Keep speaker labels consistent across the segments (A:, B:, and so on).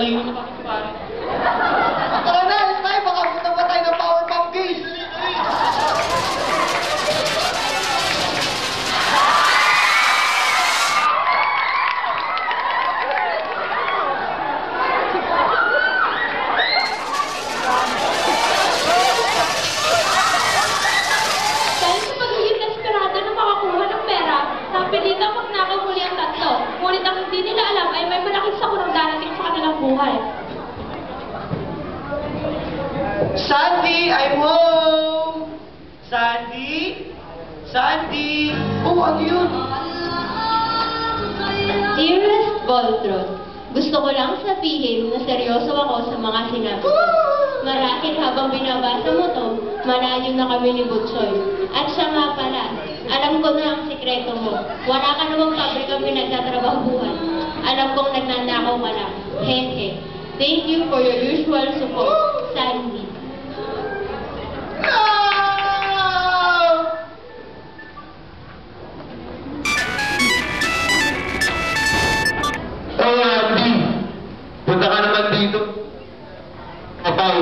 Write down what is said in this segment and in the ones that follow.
A: talino na kami, pare.
B: Tara na, alis tayo. Baka punta pa tayo ng power pump case.
C: Dahil sa pagiging desperado na makakuha ng pera, napilitang magnakaw muli ang tatlo. Ngunit ang hindi nila alam ay may malaking sakurang darating sa kanilang buhay.
B: Sandy, I'm home! Sandy? Sandy? Oh, ano yun?
C: Dearest Voltron, gusto ko lang sabihin na seryoso ako sa mga sinabi ko. Marahil habang binabasa mo to, malayo na kami ni Butchoy. At siya nga pala, alam ko na ang sikreto mo. Wala ka namang pabrikang pinagtatrabahuhan. Alam kong nagnanakaw ka lang. Hehe. Thank you for your usual support. Sandy.
B: No!
D: Oh, Andy! Punta ka naman dito. Kapag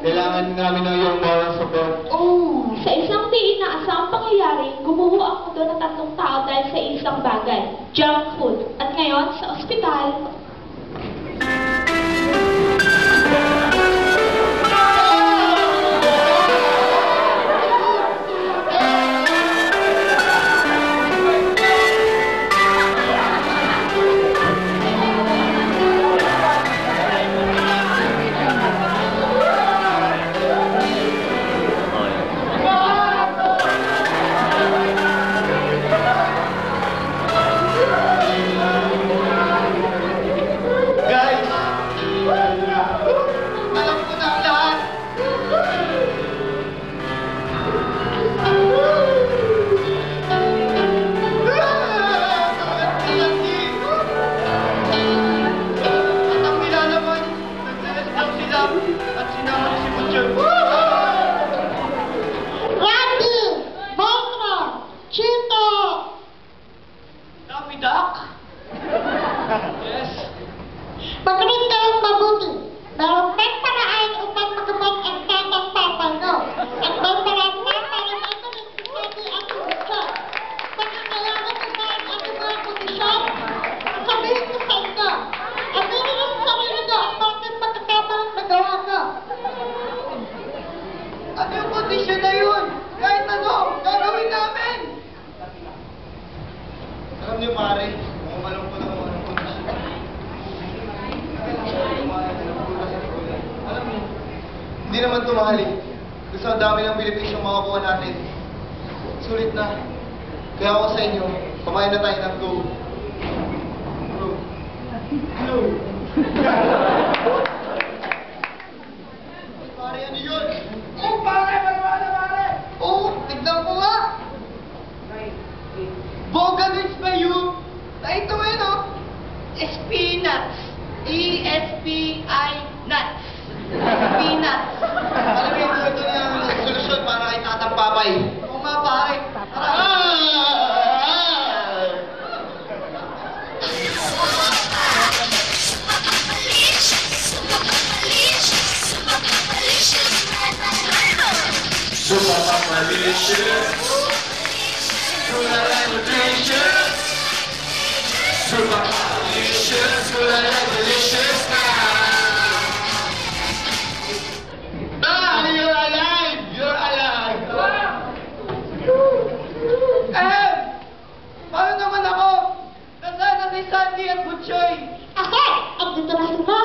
D: kailangan namin ng iyong moral support.
C: Oh, sa isang di inaasahang pangyayari, gumuho ang mundo ng tatlong tao dahil sa isang bagay, junk food. At ngayon, sa ospital,
B: Guys! Alam ko na ang lahat! Sandy! At ang nilalaman, naglalas lang sila at sinama ni si Butchoy.
E: Randy! Voltron! Chito!
B: Daffy Duck? Yes.
E: Magaling kayong mabuti. Meron may paraan upang magabot ang tatang tatay mo. At may paraan na para makulit si Sandy at si Butchoy. Pagkakailangan ko ba ang ating mga kondisyon? Sabihin ko sa inyo. Aminin niyo sa sarili niyo ang bakit pagkakabalang nagawa ko.
B: Ano yung kondisyon na yun? Kahit ano, gagawin namin! Alam niyo pare, kung malungkot ako ng kondisyon. Alam niyo, hindi naman tumahali. Gusto ang dami ng benepisyong makakuha natin. Sulit na. Kaya ako sa inyo, kumain na tayo ng go. Go. Go. Pare, ano yun? Oh, pare! Pare! Oh, tignan ko nga! Boganits ba yun? Ay, ito ngayon, oh. Spinach. E-S-P-I nuts. Peanuts. Alam mo yung ito na solusyon para kay Tatang Papay. Oo nga, pare.
D: Super Pamalicious! Super Pamalicious! Super Pamalicious! Super Pamalicious Ah! You're alive! You're alive!
B: Eh! Paano naman ako? Nasaan na si Sandy at Butchoy?
E: Ako! Andito na sila!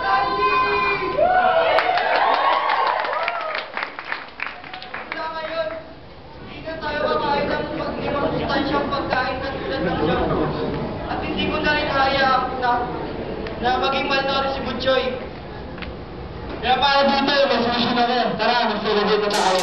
B: Sandy! Wala ngayon. Hindi na tayo makain ng pag-imakustansyang pagkain na tulad ng siya. At hindi ko na rin hayaan na maging malnourished si Butchoy.
D: Kaya para dito, may solusyon ako. Tara, mag-celebrate na tayo.